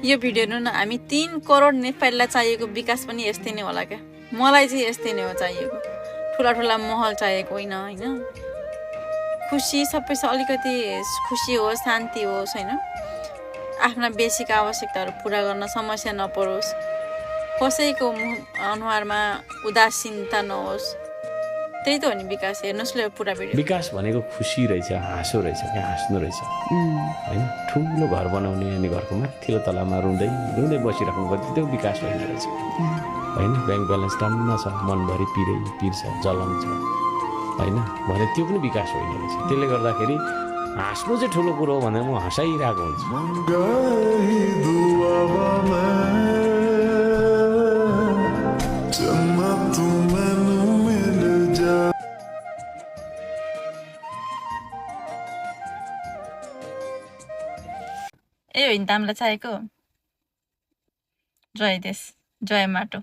यो भिडियो हेर्नु न हामी 3 करोड नेपालीलाई चाहिएको विकास पनि यस्तै नै होला क्या मलाई चाहिँ यस्तै नै हो चाहिएको ठुला ठुला महल चाहिएको होइन हैन खुसी सबैसँग अलिकति खुसी होस् शान्ति होस् हैन आफ्ना बेसिक आवश्यकताहरू पूरा गर्न समस्या नपरोस् कसैको अनुहारमा उदासीनता नहोस् त्यही त हो नि विकास हेर्नुस् ल पुरा भिडियो विकास भनेको खुसी रहेछ हाँसो रहेछ क्या हाँस्नु रहेछ हैन ठुलो घर बनाउने अनि घरको माथिल्लो तलामा रुँदै रुँदै बसिराख्नु पर्छ त्यो विकास होइन रहेछ हैन ब्याङ्क ब्यालेन्स टन्न छ मनभरि पिर्छ जलन छ हैन भने त्यो पनि विकास होइन रहेछ त्यसले गर्दाखेरि हाँस्नु चाहिँ ठुलो कुरो हो भनेर म हँसाइरहेको हुन्छु ए होइन त हामीलाई चाहिएको जय देश जय माटो